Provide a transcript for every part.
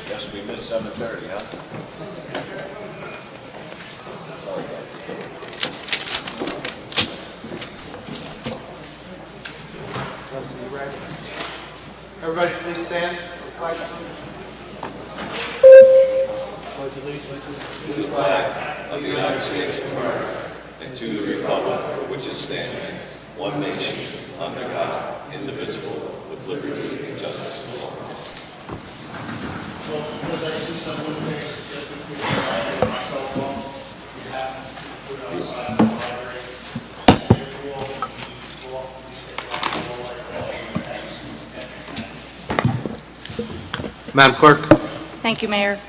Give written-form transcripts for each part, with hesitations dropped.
Guess we missed 7:30, huh? Sorry, guys. Everybody please stand. Pledge allegiance To the flag of the United States of America and to the republic for which it stands, one nation, under God, indivisible, with liberty and justice for all. Well, because I see some of the things that we can write on my cell phone, we have to put it outside the library. And you all can go off and stick it on the wall like that. Madam Clerk. Thank you, Mayor.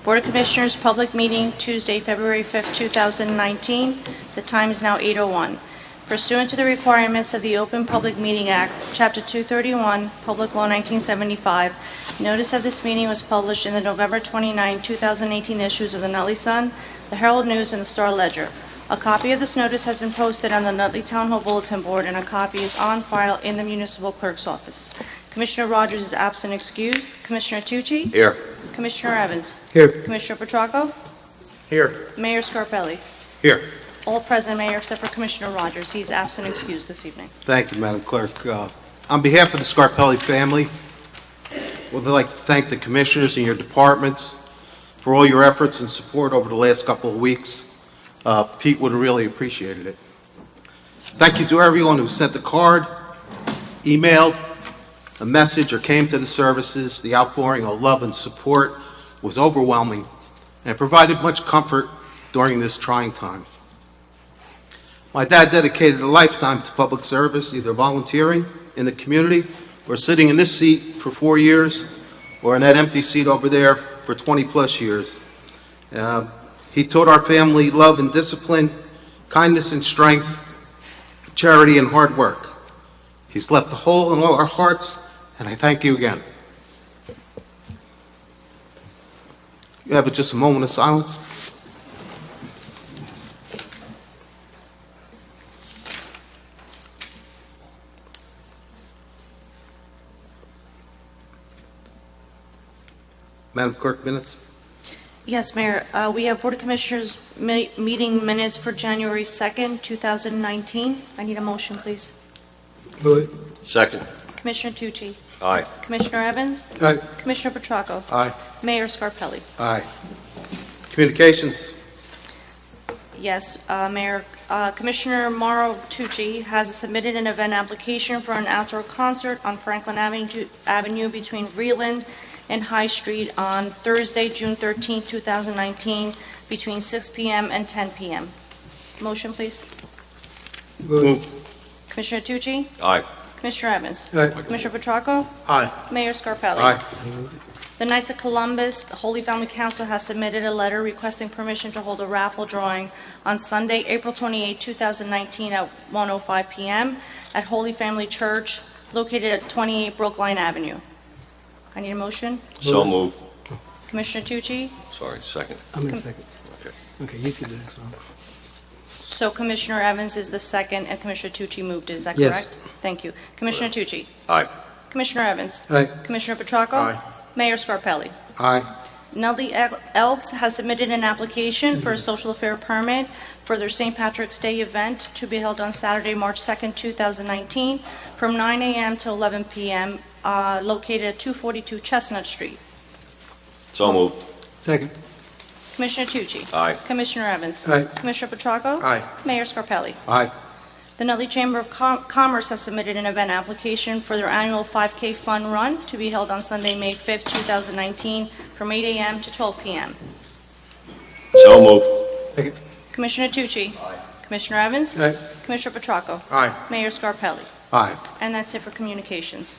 Board of Commissioners, public meeting Tuesday, February 5th, 2019. The time is now 8:01. Pursuant to the requirements of the Open Public Meeting Act, Chapter 231, Public Law 1975, notice of this meeting was published in the November 29, 2018 issues of the Nutley Sun, the Herald News, and the Star Ledger. A copy of this notice has been posted on the Nutley Town Hall Bulletin Board, and a copy is on file in the Municipal Clerk's office. Commissioner Rogers is absent excused. Commissioner Tucci? Here. Commissioner Evans? Here. Commissioner Petracco? Here. Mayor Scarpelli? Here. All present, Mayor, except for Commissioner Rogers. He's absent excused this evening. Thank you, Madam Clerk. On behalf of the Scarpelli family, we'd like to thank the commissioners and your departments for all your efforts and support over the last couple of weeks. Pete would have really appreciated it. Thank you to everyone who sent a card, emailed, a message, or came to the services. The outpouring of love and support was overwhelming and provided much comfort during this trying time. My dad dedicated a lifetime to public service, either volunteering in the community or sitting in this seat for 4 years or in that empty seat over there for 20 plus years. He taught our family love and discipline, kindness and strength, charity and hard work. He's left a hole in all our hearts, and I thank you again. You have just a moment of silence. Madam Clerk, minutes. Yes, Mayor. We have Board of Commissioners meeting minutes for January 2nd, 2019. I need a motion, please. Move it. Second. Commissioner Tucci? Aye. Commissioner Evans? Aye. Commissioner Petracco? Aye. Mayor Scarpelli? Aye. Communications. Yes, Mayor. Commissioner Mauro Tucci has submitted an event application for an outdoor concert on Franklin Avenue between Reland and High Street on Thursday, June 13, 2019, between 6 p.m. and 10 p.m. Motion, please. Move it. Commissioner Tucci? Aye. Commissioner Evans? Aye. Commissioner Petracco? Aye. Mayor Scarpelli? Aye. The Knights of Columbus Holy Family Council has submitted a letter requesting permission to hold a raffle drawing on Sunday, April 28, 2019 at 1:05 p.m. at Holy Family Church located at 28 Brookline Avenue. I need a motion. So moved. Commissioner Tucci? Sorry, second. I'm in second. Okay. Okay, you can do the next one. So Commissioner Evans is the second and Commissioner Tucci moved. Is that Yes. correct? Thank you. Commissioner Tucci? Aye. Commissioner Evans? Aye. Commissioner Petracco? Aye. Mayor Scarpelli? Aye. Nutley Elks has submitted an application for a social affair permit for their St. Patrick's Day event to be held on Saturday, March 2nd, 2019, from 9 a.m. to 11 p.m., located at 242 Chestnut Street. So moved. Second. Commissioner Tucci? Aye. Commissioner Evans? Aye. Commissioner Petracco? Aye. Mayor Scarpelli? Aye. The Nutley Chamber of Commerce has submitted an event application for their annual 5K Fun Run to be held on Sunday, May 5th, 2019, from 8 a.m. to 12 p.m. So moved. Second. Commissioner Tucci? Commissioner Evans? Aye. Commissioner Petracco? Aye. Mayor Scarpelli? Aye. And that's it for communications.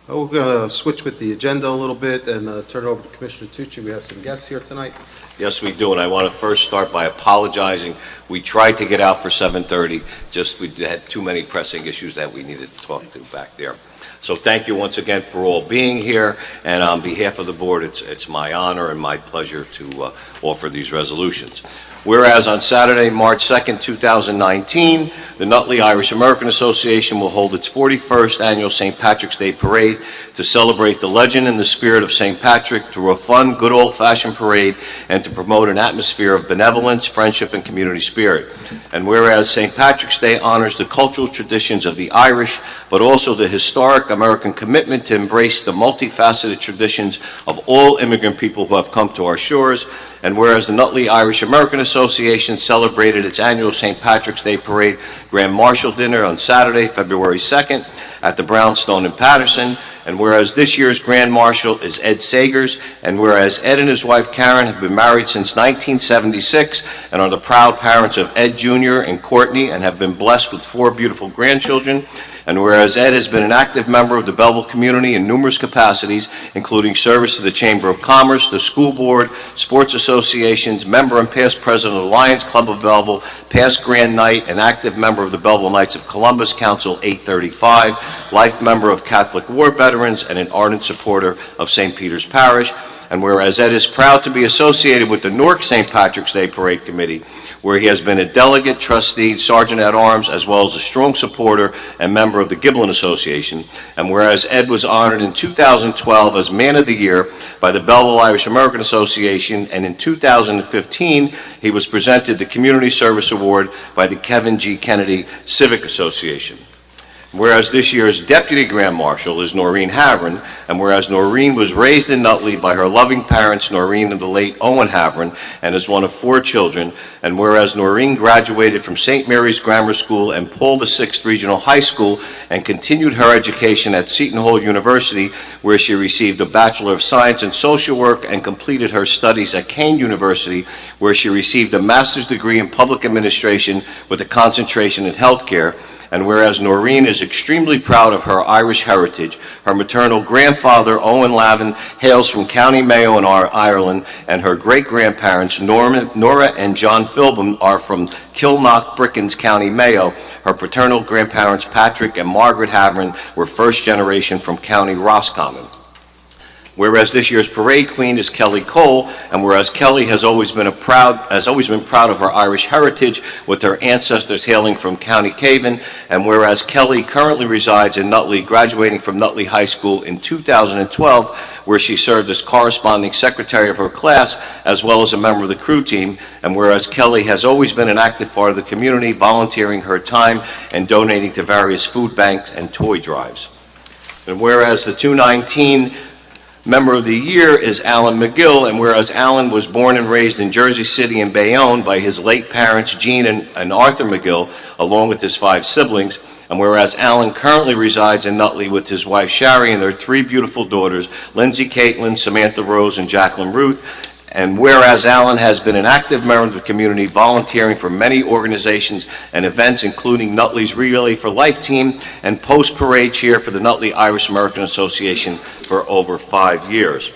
We're going to switch with the agenda a little bit and turn it over to Commissioner Tucci. We have some guests here tonight. Yes, we do, and I want to first start by apologizing. We tried to get out for 7:30, just we had too many pressing issues that we needed to talk to back there. So thank you once again for all being here, and on behalf of the board, it's my honor and my pleasure to offer these resolutions. Whereas on Saturday, March 2nd, 2019, the Nutley Irish American Association will hold its 41st annual St. Patrick's Day Parade to celebrate the legend and the spirit of St. Patrick through a fun, good old-fashioned parade and to promote an atmosphere of benevolence, friendship, and community spirit. And whereas St. Patrick's Day honors the cultural traditions of the Irish, but also the historic American commitment to embrace the multifaceted traditions of all immigrant people who have come to our shores, and whereas the Nutley Irish American Association celebrated its annual St. Patrick's Day Parade Grand Marshal Dinner on Saturday, February 2nd at the Brownstone in Patterson, and whereas this year's Grand Marshal is Ed Sagers, and whereas Ed and his wife Karen have been married since 1976 and are the proud parents of Ed Jr. and Courtney and have been blessed with 4 beautiful grandchildren, and whereas Ed has been an active member of the Belleville community in numerous capacities, including service to the Chamber of Commerce, the school board, sports associations, member and past president of the Lions Club of Belleville, past Grand Knight, an active member of the Belleville Knights of Columbus Council 835, life member of Catholic War Veterans, and an ardent supporter of St. Peter's Parish. And whereas Ed is proud to be associated with the Newark St. Patrick's Day Parade Committee, where he has been a delegate, trustee, sergeant-at-arms, as well as a strong supporter and member of the Giblin Association. And whereas Ed was honored in 2012 as Man of the Year by the Belleville Irish American Association, and in 2015 he was presented the Community Service Award by the Kevin G. Kennedy Civic Association. Whereas this year's Deputy Grand Marshal is Noreen Havron, and whereas Noreen was raised in Nutley by her loving parents, Noreen and the late Owen Havron, and is one of 4 children, and whereas Noreen graduated from St. Mary's Grammar School and Paul VI Regional High School and continued her education at Seton Hall University, where she received a Bachelor of Science in Social Work and completed her studies at Kean University, where she received a master's degree in Public Administration with a concentration in healthcare. And whereas Noreen is extremely proud of her Irish heritage, her maternal grandfather, Owen Lavin, hails from County Mayo in Ireland, and her great-grandparents, Nora and John Philbin, are from Kilknock, Brickens, County Mayo. Her paternal grandparents, Patrick and Margaret Havron, were first generation from County Roscommon. Whereas this year's parade queen is Kelly Cole, and whereas Kelly has always been proud of her Irish heritage, with her ancestors hailing from County Cavan, and whereas Kelly currently resides in Nutley, graduating from Nutley High School in 2012, where she served as corresponding secretary of her class, as well as a member of the crew team, and whereas Kelly has always been an active part of the community, volunteering her time and donating to various food banks and toy drives. And whereas the 2019 Member of the Year is Alan McGill, and whereas Alan was born and raised in Jersey City and Bayonne by his late parents, Jean and Arthur McGill, along with his 5 siblings, and whereas Alan currently resides in Nutley with his wife, Shari, and their 3 beautiful daughters, Lindsay, Caitlin, Samantha Rose, and Jacqueline Ruth, and whereas Alan has been an active member of the community, volunteering for many organizations and events, including Nutley's Relay for Life team and post-parade cheer for the Nutley Irish American Association for over 5 years.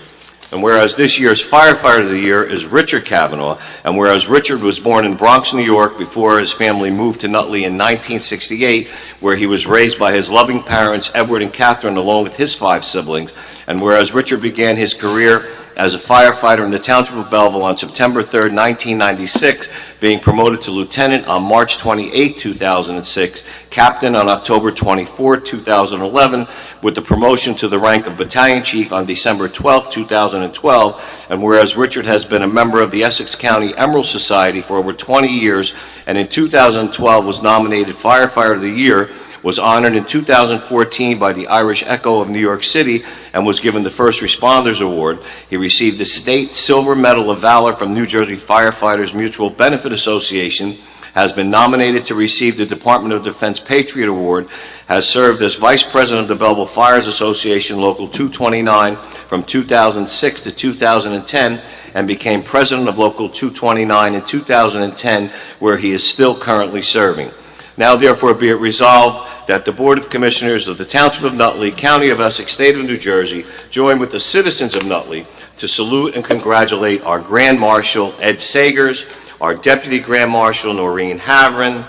And whereas this year's Firefighter of the Year is Richard Kavanaugh, and whereas Richard was born in Bronx, New York, before his family moved to Nutley in 1968, where he was raised by his loving parents, Edward and Catherine, along with his 5 siblings, and whereas Richard began his career as a firefighter in the Township of Belleville on September 3rd, 1996, being promoted to lieutenant on March 28, 2006, captain on October 24, 2011, with the promotion to the rank of battalion chief on December 12, 2012, and whereas Richard has been a member of the Essex County Emerald Society for over 20 years, and in 2012 was nominated Firefighter of the Year, was honored in 2014 by the Irish Echo of New York City and was given the First Responders Award. He received the State Silver Medal of Valor from New Jersey Firefighters Mutual Benefit Association, has been nominated to receive the Department of Defense Patriot Award, has served as Vice President of the Belleville Fires Association Local 229 from 2006 to 2010, and became President of Local 229 in 2010, where he is still currently serving. Now therefore be it resolved that the Board of Commissioners of the Township of Nutley, County of Essex, State of New Jersey, join with the citizens of Nutley to salute and congratulate our Grand Marshal, Ed Sagers, our Deputy Grand Marshal, Noreen Havron,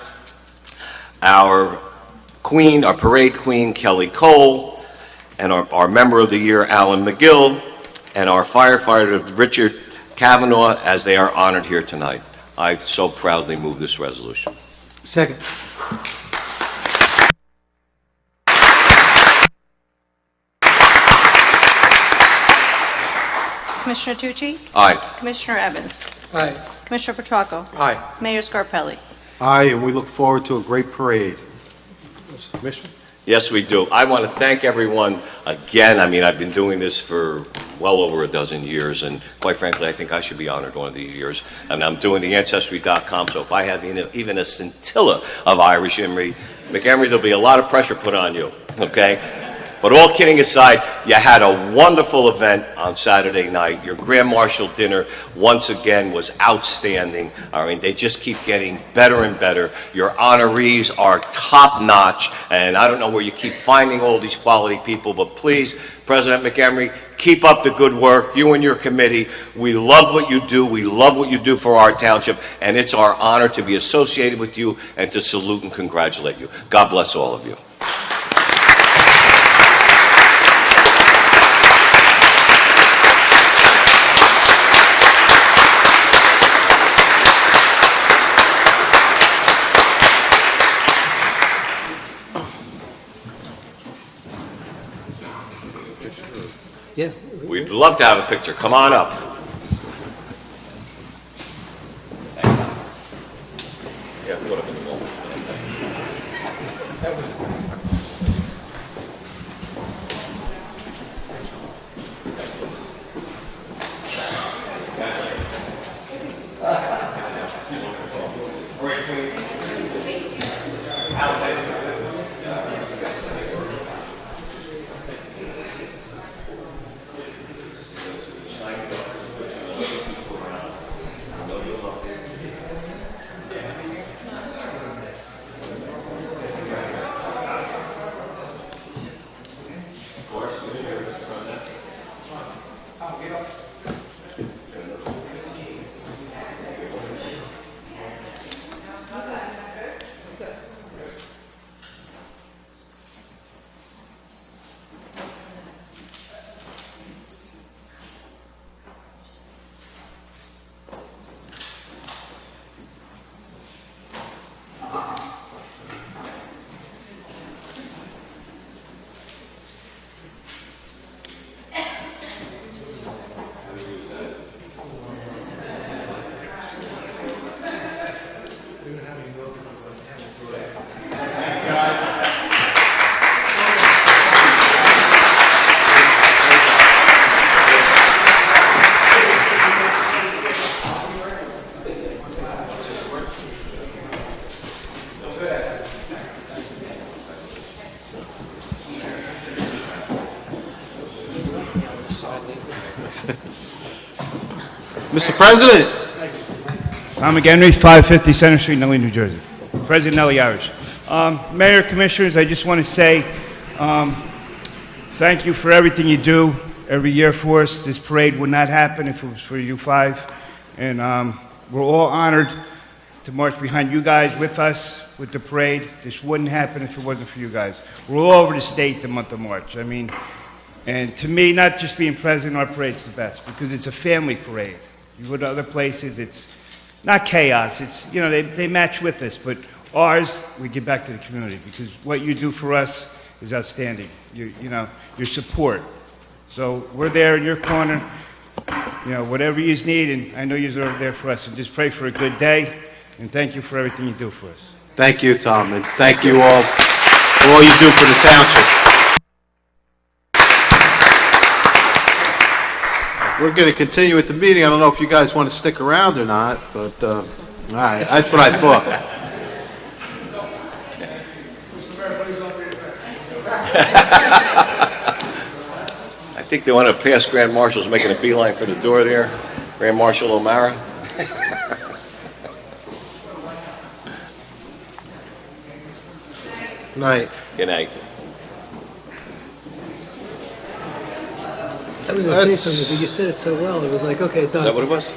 our Queen, our Parade Queen, Kelly Cole, and our Member of the Year, Alan McGill, and our Firefighter, Richard Kavanaugh, as they are honored here tonight. I so proudly move this resolution. Second. Commissioner Tucci? Aye. Commissioner Evans? Aye. Commissioner Petracco? Aye. Mayor Scarpelli? Aye, and we look forward to a great parade. Commissioner? Yes, we do. I want to thank everyone again. I mean, I've been doing this for well over a dozen years, and quite frankly, I think I should be honored one of these years. And I'm doing the Ancestry.com, so if I have even a scintilla of Irish in me, McHenry, there'll be a lot of pressure put on you, okay? But all kidding aside, you had a wonderful event on Saturday night. Your Grand Marshal dinner, once again, was outstanding. I mean, they just keep getting better and better. Your honorees are top-notch, and I don't know where you keep finding all these quality people, but please, President McHenry, keep up the good work. You and your committee, we love what you do. We love what you do for our township, and it's our honor to be associated with you and to salute and congratulate you. God bless all of you. Yeah. We'd love to have a picture. Come on up. Yeah, put up in the wall. Mr. President? Tom McHenry, 550 Center Street, Nutley, New Jersey. President Nellie Irish. Mayor, Commissioners, I just want to say thank you for everything you do every year for us. This parade would not happen if it was for you five. And we're all honored to march behind you guys with us with the parade. This wouldn't happen if it wasn't for you guys. We're all over the state the month of March. I mean, and to me, not just being president, our parade's the best because it's a family parade. You go to other places, it's not chaos. It's, you know, they match with us, but ours, we give back to the community because what you do for us is outstanding. You know, your support. So we're there in your corner, you know, whatever you need, and I know you're there for us. And just pray for a good day, and thank you for everything you do for us. Thank you, Tom, and thank you all for all you do for the township. We're going to continue with the meeting. I don't know if you guys want to stick around or not, but all right, that's what I thought. I think they want to pass Grand Marshal's making a beeline for the door there. Grand Marshal O'Mara. Good night. Good night. I was going to say That's- something, but you said it so well. It was like, okay, done. Is that what it was?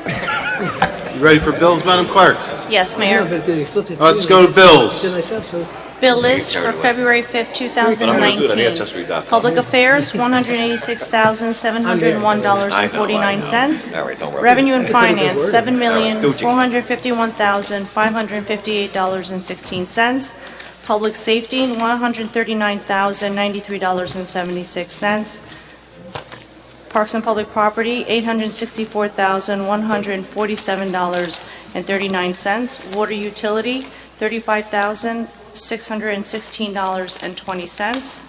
You ready for bills, Madam Clerk? Yes, Yeah, Mayor. but you flipped it. Let's too. go to bills. Did I stop? So Bill list Carried for away. February 5th, But I'm going to do that 2019. Ancestry.com. Public Affairs, $186,701.49. All right, don't rub it Revenue and in. Finance, word. $7,451,558.16. Public Safety, $139,093.76. Parks and Public Property, $864,147.39. Water Utility, $35,616.20.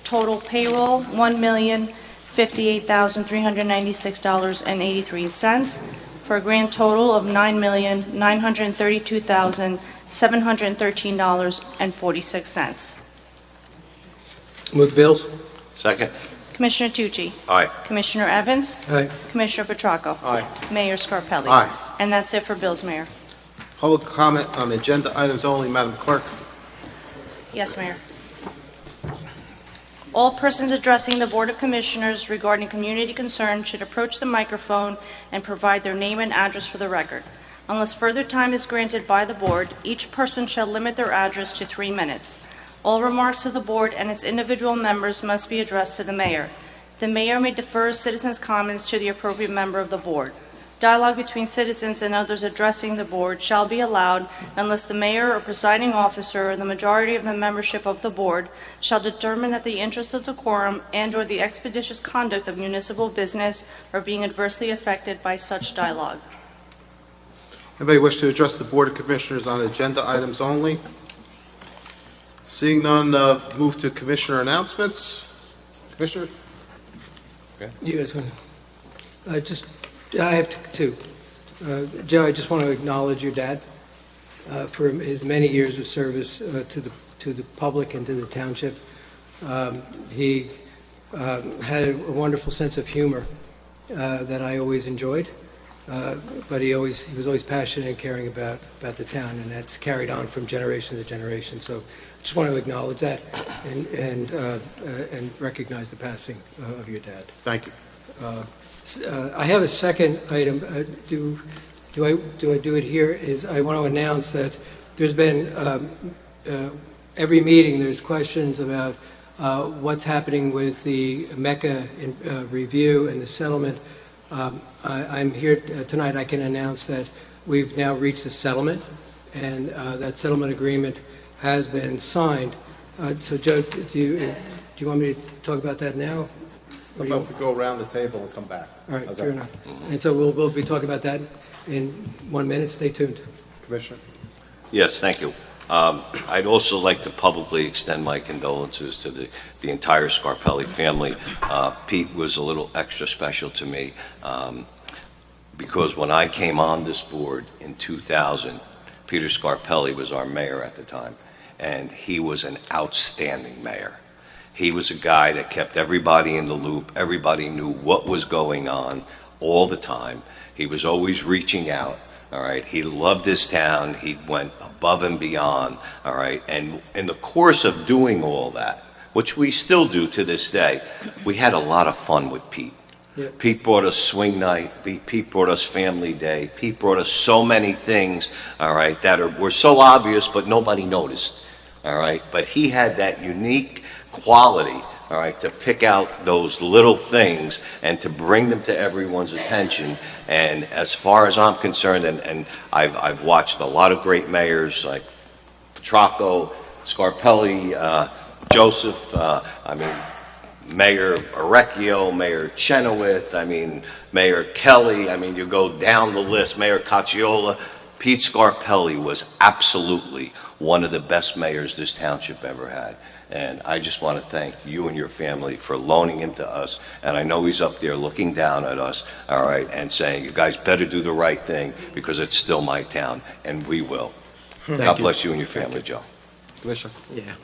Total payroll, $1,058,396.83, for a grand total of $9,932,713.46. Move the bills. Second? Commissioner Tucci? Aye. Commissioner Evans? Aye. Commissioner Petracco? Aye. Mayor Scarpelli? Aye. And that's it for bills, Mayor. Public comment on agenda items only, Madam Clerk. Yes, Mayor. All persons addressing the Board of Commissioners regarding community concerns should approach the microphone and provide their name and address for the record. Unless further time is granted by the Board, each person shall limit their address to 3 minutes. All remarks to the Board and its individual members must be addressed to the Mayor. The Mayor may defer citizens' comments to the appropriate member of the Board. Dialogue between citizens and others addressing the Board shall be allowed unless the Mayor or presiding officer or the majority of the membership of the Board shall determine that the interests of decorum and/or the expeditious conduct of municipal business are being adversely affected by such dialogue. Anybody wish to address the Board of Commissioners on agenda items only? Seeing none, move to Commissioner announcements. Commissioner? You guys want to? I have two. Joe, I just want to acknowledge your dad for his many years of service to the public and to the township. He had a wonderful sense of humor that I always enjoyed, but he was always passionate and caring about the town, and that's carried on from generation to generation. So I just want to acknowledge that and recognize the passing of your dad. Thank you. I have a second item. Do I do it here? I want to announce that there's been every meeting there's questions about what's happening with the MECA review and the settlement. I'm here tonight. I can announce that we've now reached a settlement, and that settlement agreement has been signed. So, Joe, do you want me to talk about that now? How about we go around the table and come back? All right, How's fair that? enough. And so we'll be talking about that in 1 minute. Stay tuned. Commissioner? Yes, thank you. I'd also like to publicly extend my condolences to the entire Scarpelli family. Pete was a little extra special to me because when I came on this board in 2000, Peter Scarpelli was our mayor at the time, and he was an outstanding mayor. He was a guy that kept everybody in the loop. Everybody knew what was going on all the time. He was always reaching out. All right. He loved this town. He went above and beyond. All right. And in the course of doing all that, which we still do to this day, we had a lot of fun with Pete. Yep. Pete brought us swing night. Pete brought us family day. Pete brought us so many things, all right, that were so obvious, but nobody noticed. All right. But he had that unique quality, all right, to pick out those little things and to bring them to everyone's attention. And as far as I'm concerned, and I've watched a lot of great mayors like Petracco, Scarpelli, Joseph, Mayor Orecchio, Mayor Chenoweth, Mayor Kelly, you go down the list, Mayor Cacciola. Pete Scarpelli was absolutely one of the best mayors this township ever had. And I just want to thank you and your family for loaning him to us. And I know he's up there looking down at us, all right, and saying, you guys better do the right thing because it's still my town, and we will. God bless you and your family, Joe. Commissioner? Yeah.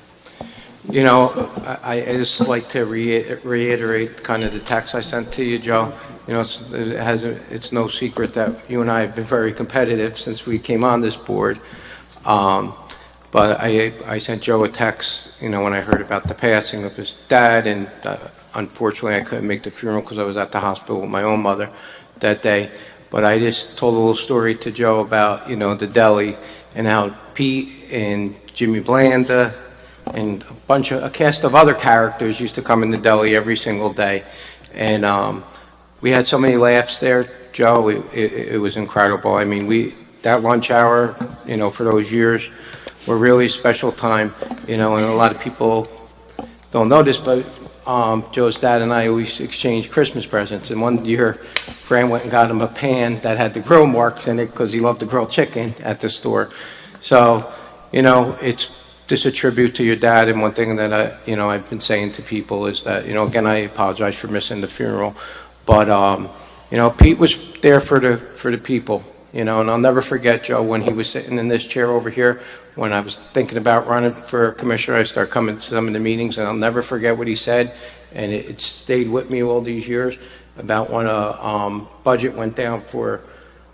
I just like to reiterate kind of the text I sent to you, Joe. It's no secret that you and I have been very competitive since we came on this board. But I sent Joe a text, when I heard about the passing of his dad, and unfortunately I couldn't make the funeral because I was at the hospital with my own mother that day. But I just told a little story to Joe about, the deli and how Pete and Jimmy Blanda, and a cast of other characters used to come in the deli every single day. And we had so many laughs there, Joe. It was incredible. I mean, that lunch hour, for those years, were really special time, and a lot of people don't know this, but Joe's dad and I always exchanged Christmas presents. And one year, Fran went and got him a pan that had the grill marks in it because he loved to grill chicken at the store. So, it's just a tribute to your dad. And one thing that I've been saying to people is that, again, I apologize for missing the funeral, but Pete was there for the people. And I'll never forget, Joe, when he was sitting in this chair over here, when I was thinking about running for commissioner, I started coming to some of the meetings, and I'll never forget what he said, and it stayed with me all these years, about when a budget went down for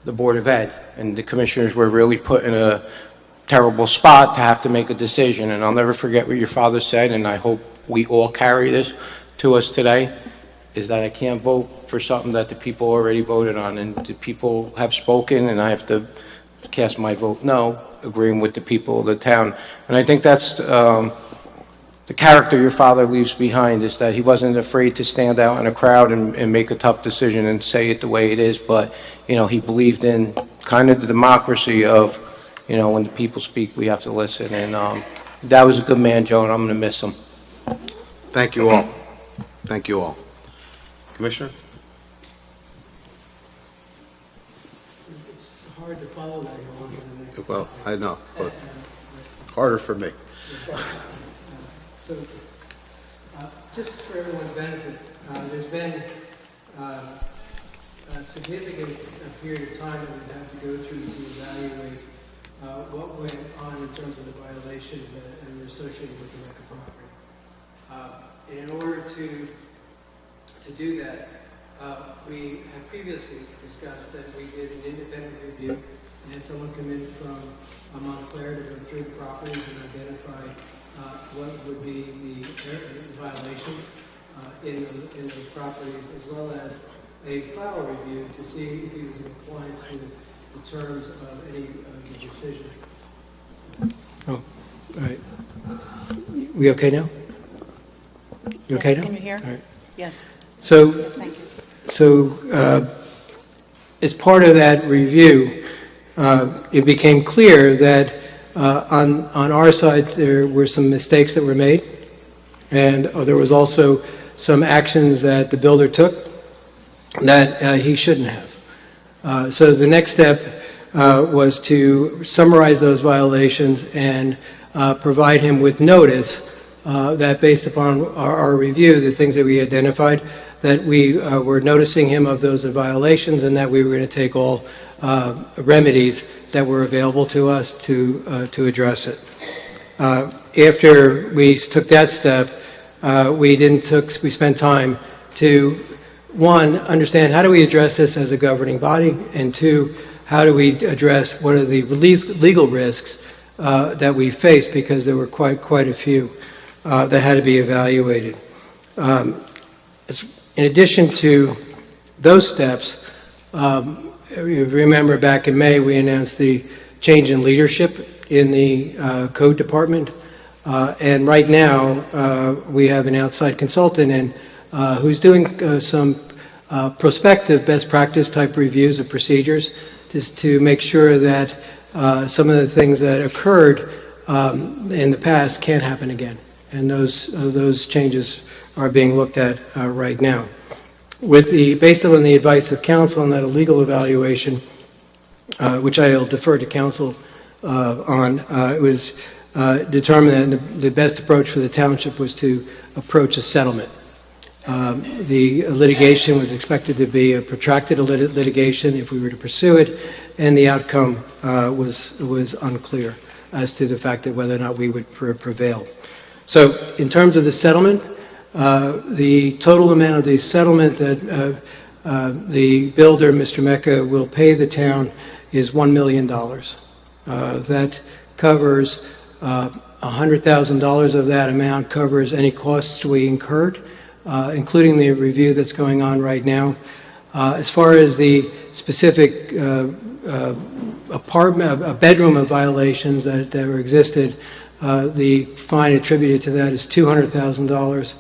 the Board of Ed, and the commissioners were really put in a terrible spot to have to make a decision. And I'll never forget what your father said, and I hope we all carry this to us today, is that I can't vote for something that the people already voted on, and the people have spoken, and I have to cast my vote no, agreeing with the people of the town. And I think that's the character your father leaves behind, is that he wasn't afraid to stand out in a crowd and make a tough decision and say it the way it is, but he believed in kind of the democracy of, when the people speak, we have to listen. And that was a good man, Joe, and I'm going to miss him. Thank you all. Thank you all. Commissioner? It's hard to follow that along to the next. Well, I know, but harder for me. So, just for everyone's benefit, there's been a significant period of time that we've had to go through to evaluate what went on in terms of the violations that were associated with the Mecca property. And in order to do that, we have previously discussed that we did an independent review and had someone come in from Montclair to go through the properties and identify what would be the violations in those properties, as well as a file review to see if he was in compliance with the terms of any of the decisions. Oh, all right. We okay now? You okay Yes, now? can you hear? All right. Yes. So, Yes, thank you. As part of that review, it became clear that on our side there were some mistakes that were made, and there was also some actions that the builder took that he shouldn't have. So the next step was to summarize those violations and provide him with notice that based upon our review, the things that we identified, that we were noticing him of those violations, and that we were going to take all remedies that were available to us to address it. After we took that step, we spent time to, one, understand how do we address this as a governing body, and two, how do we address what are the legal risks that we face, because there were quite a few that had to be evaluated. In addition to those steps, you remember back in May we announced the change in leadership in the code department, and right now we have an outside consultant who's doing some prospective best practice type reviews of procedures just to make sure that some of the things that occurred in the past can't happen again. And those changes are being looked at right now. Based on the advice of counsel on that legal evaluation, which I'll defer to counsel on, it was determined that the best approach for the township was to approach a settlement. The litigation was expected to be a protracted litigation if we were to pursue it, and the outcome was unclear as to the fact that whether or not we would prevail. So in terms of the settlement, the total amount of the settlement that the builder, Mr. Mecca, will pay the town is $1 million. That covers $100,000 of that amount covers any costs we incurred, including the review that's going on right now. As far as the specific bedroom of violations that existed, The fine attributed to that is $200,000,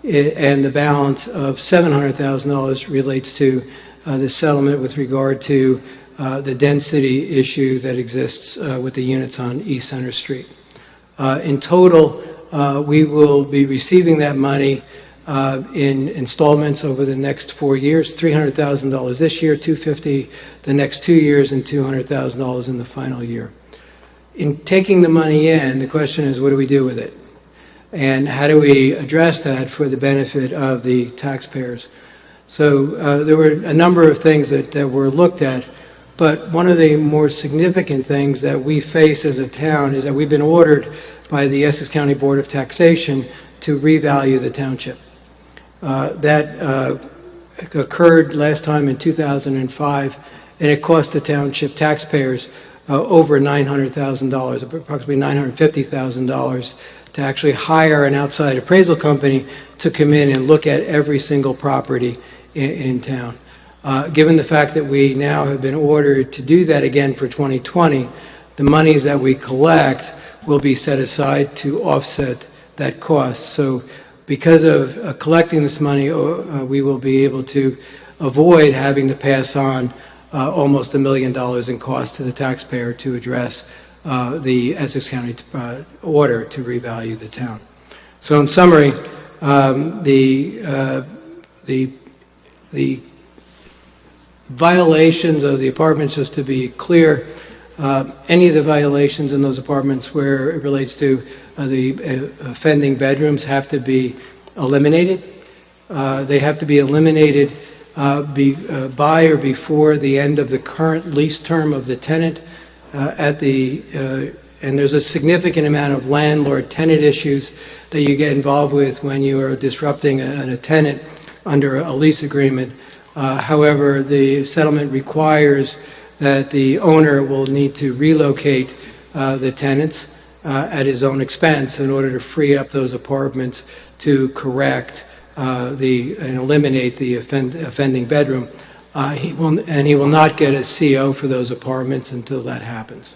and the balance of $700,000 relates to the settlement with regard to the density issue that exists with the units on East Center Street. In total, we will be receiving that money in installments over the next 4 years, $300,000 this year, $250,000 the next 2 years, and $200,000 in the final year. In taking the money in, the question is, what do we do with it? And how do we address that for the benefit of the taxpayers? So there were a number of things that were looked at, but one of the more significant things that we face as a town is that we've been ordered by the Essex County Board of Taxation to revalue the township. That occurred last time in 2005, and it cost the township taxpayers over $900,000, approximately $950,000, to actually hire an outside appraisal company to come in and look at every single property in town. Given the fact that we now have been ordered to do that again for 2020, the monies that we collect will be set aside to offset that cost. So because of collecting this money, we will be able to avoid having to pass on almost $1 million in cost to the taxpayer to address the Essex County order to revalue the town. So in summary, the violations of the apartments, just to be clear, any of the violations in those apartments where it relates to the offending bedrooms have to be eliminated. They have to be eliminated by or before the end of the current lease term of the tenant. And there's a significant amount of landlord-tenant issues that you get involved with when you are disrupting a tenant under a lease agreement. However, the settlement requires that the owner will need to relocate the tenants at his own expense in order to free up those apartments to correct and eliminate the offending bedroom. He will not get a CO for those apartments until that happens.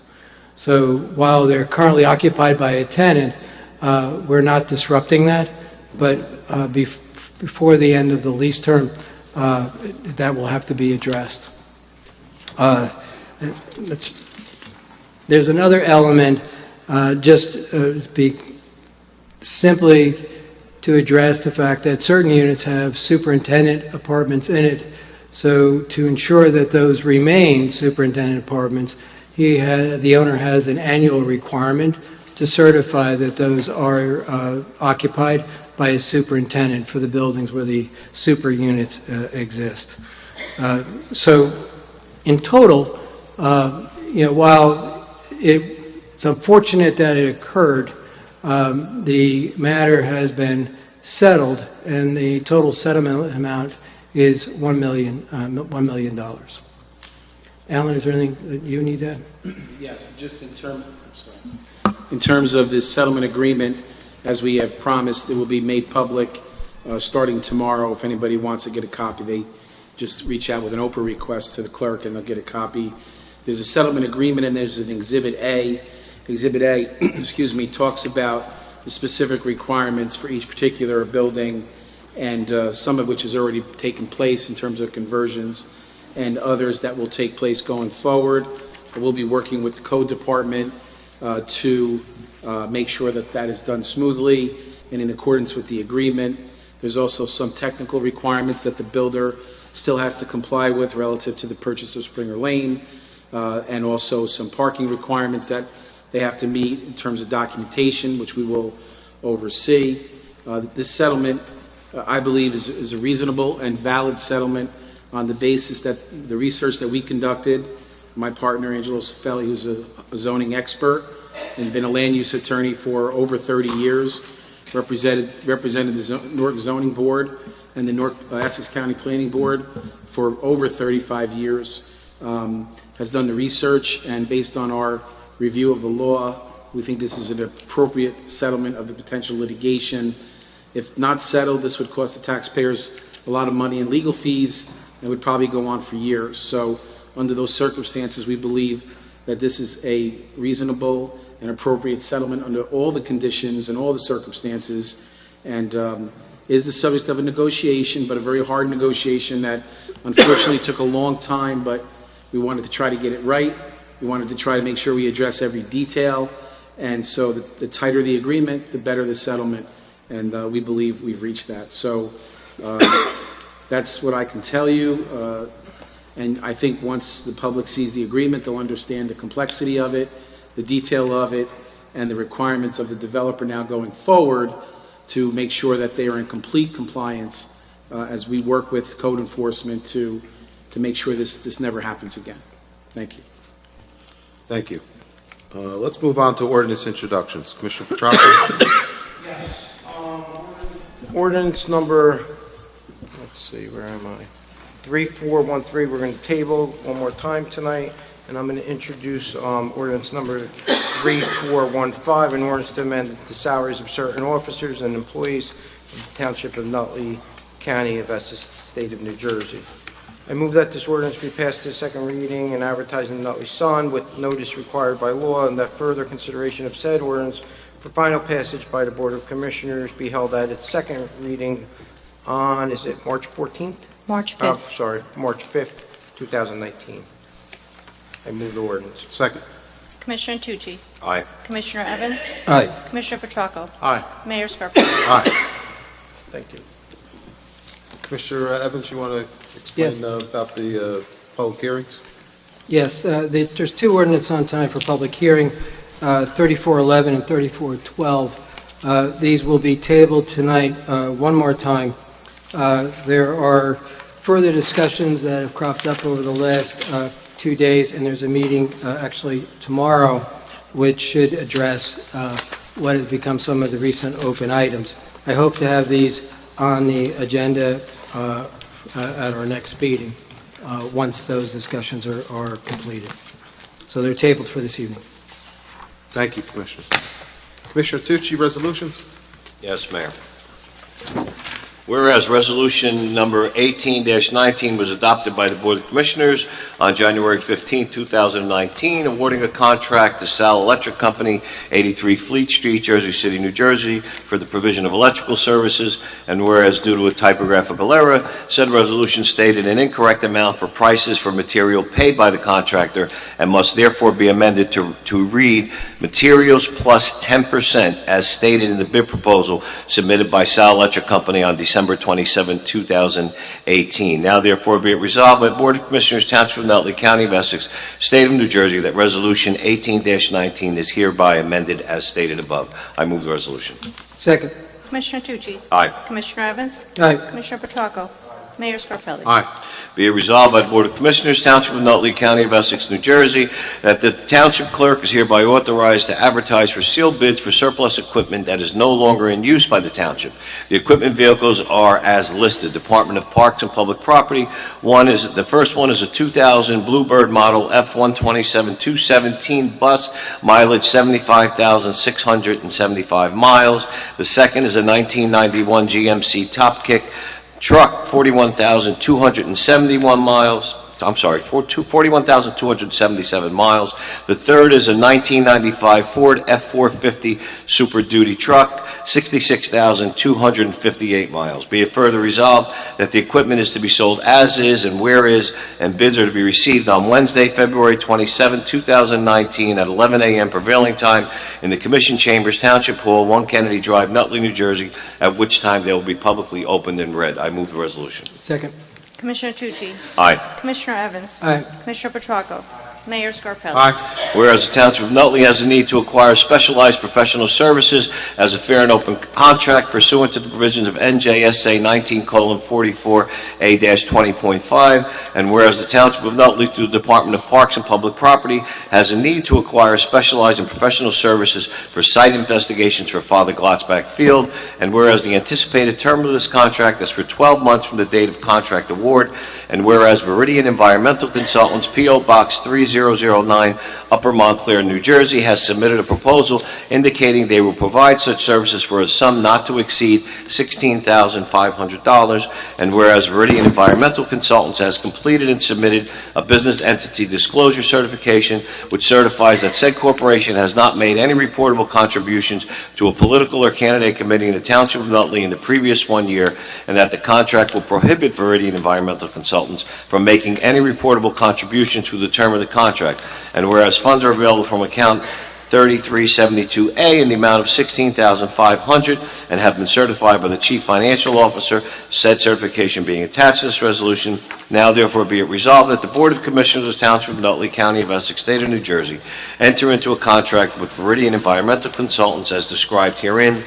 So while they're currently occupied by a tenant, we're not disrupting that, but before the end of the lease term, that will have to be addressed. There's another element, simply to address the fact that certain units have superintendent apartments in it. So to ensure that those remain superintendent apartments, the owner has an annual requirement to certify that those are occupied by a superintendent for the buildings where the super units exist. So in total, while it's unfortunate that it occurred, the matter has been settled, and the total settlement amount is $1 million. Alan, is there anything that you need to add? Yes, just in terms of this settlement agreement, as we have promised, it will be made public starting tomorrow. If anybody wants to get a copy, they just reach out with an Oprah request to the clerk and they'll get a copy. There's a settlement agreement and there's an Exhibit A. Exhibit A, talks about the specific requirements for each particular building, and some of which has already taken place in terms of conversions, and others that will take place going forward. We'll be working with the code department to make sure that that is done smoothly and in accordance with the agreement. There's also some technical requirements that the builder still has to comply with relative to the purchase of Springer Lane, and also some parking requirements that they have to meet in terms of documentation, which we will oversee. This settlement, I believe, is a reasonable and valid settlement on the basis that the research that we conducted, my partner, Angelo Cifelli, who's a zoning expert and been a land use attorney for over 30 years, represented the Newark Zoning Board and the Newark Essex County Planning Board for over 35 years, has done the research, and based on our review of the law, we think this is an appropriate settlement of the potential litigation. If not settled, this would cost the taxpayers a lot of money in legal fees and would probably go on for years. So under those circumstances, we believe that this is a reasonable an appropriate settlement under all the conditions and all the circumstances, and is the subject of a negotiation, but a very hard negotiation that unfortunately took a long time, but we wanted to try to get it right. We wanted to try to make sure we address every detail, and so the tighter the agreement, the better the settlement, and we believe we've reached that. So that's what I can tell you, and I think once the public sees the agreement, they'll understand the complexity of it, the detail of it, and the requirements of the developer now going forward to make sure that they are in complete compliance as we work with code enforcement to make sure this never happens again. Thank you. Thank you. Let's move on to ordinance introductions. Commissioner Petracco? Yes. Ordinance number, let's see, where am I? 3413, we're going to table one more time tonight, and I'm going to introduce ordinance number 3415, an ordinance to amend the salaries of certain officers and employees of the Township of Nutley, County of Essex, State of New Jersey. I move that this ordinance be passed to second reading and advertised in the Nutley Sun with notice required by law, and that further consideration of said ordinance for final passage by the Board of Commissioners be held at its second reading on, is it March 14th? March Oh, 5th. sorry, March 5th, 2019. I move the ordinance. Second. Commissioner Tucci? Aye. Commissioner Evans? Aye. Commissioner Petracco? Aye. Mayor Scarpelli? Aye. Thank you. Commissioner Evans, you want to explain Yes. about the public hearings? Yes, there's two ordinances on tonight for public hearing, 3411 and 3412. These will be tabled tonight one more time. There are further discussions that have cropped up over the last 2 days, and there's a meeting actually tomorrow which should address what has become some of the recent open items. I hope to have these on the agenda at our next meeting once those discussions are completed. So they're tabled for this evening. Thank you, Commissioner. Commissioner Tucci, resolutions? Yes, Mayor. Whereas Resolution Number 18-19 was adopted by the Board of Commissioners on January 15, 2019, awarding a contract to Sal Electric Company, 83 Fleet Street, Jersey City, New Jersey, for the provision of electrical services, and whereas due to a typographical error, said resolution stated an incorrect amount for prices for material paid by the contractor and must therefore be amended to read materials plus 10% as stated in the bid proposal submitted by Sal Electric Company on December 27, 2018. Now therefore be it resolved by the Board of Commissioners, Township of Nutley, County of Essex, State of New Jersey, that Resolution 18-19 is hereby amended as stated above. I move the resolution. Second. Commissioner Tucci? Aye. Commissioner Evans? Aye. Commissioner Petracco? Mayor Scarpelli? Aye. Be it resolved by the Board of Commissioners, Township of Nutley, County of Essex, New Jersey, that the Township Clerk is hereby authorized to advertise for sealed bids for surplus equipment that is no longer in use by the Township. The equipment vehicles are as listed: Department of Parks and Public Property. The first one is a 2000 Bluebird model F-127 217 bus, mileage 75,675 miles. The second is a 1991 GMC Top Kick truck, 41,271 miles. I'm sorry, 41,277 miles. The third is a 1995 Ford F-450 Super Duty truck, 66,258 miles. Be it further resolved that the equipment is to be sold as is and where is, and bids are to be received on Wednesday, February 27, 2019 at 11 a.m. prevailing time in the Commission Chambers, Township Hall, 1 Kennedy Drive, Nutley, New Jersey, at which time they will be publicly opened and read. I move the resolution. Second. Commissioner Tucci? Aye. Commissioner Evans? Aye. Commissioner Petracco? Mayor Scarpelli? Aye. Whereas the Township of Nutley has a need to acquire specialized professional services as a fair and open contract pursuant to the provisions of NJSA 19:44A-20.5, and whereas the Township of Nutley, through the Department of Parks and Public Property, has a need to acquire specialized and professional services for site investigations for Father Glotzback Field, and whereas the anticipated term of this contract is for 12 months from the date of contract award, and whereas Viridian Environmental Consultants, P.O. Box 30 3009, Upper Montclair, New Jersey, has submitted a proposal indicating they will provide such services for a sum not to exceed $16,500, and whereas Veridian Environmental Consultants has completed and submitted a business entity disclosure certification which certifies that said corporation has not made any reportable contributions to a political or candidate committee in the Township of Nutley in the previous 1 year, and that the contract will prohibit Veridian Environmental Consultants from making any reportable contributions through the term of the contract. And whereas funds are available from account 3372A in the amount of $16,500 and have been certified by the Chief Financial Officer, said certification being attached to this resolution, now therefore be it resolved that the Board of Commissioners of the Township of Nutley, County of Essex, State of New Jersey, enter into a contract with Veridian Environmental Consultants as described herein,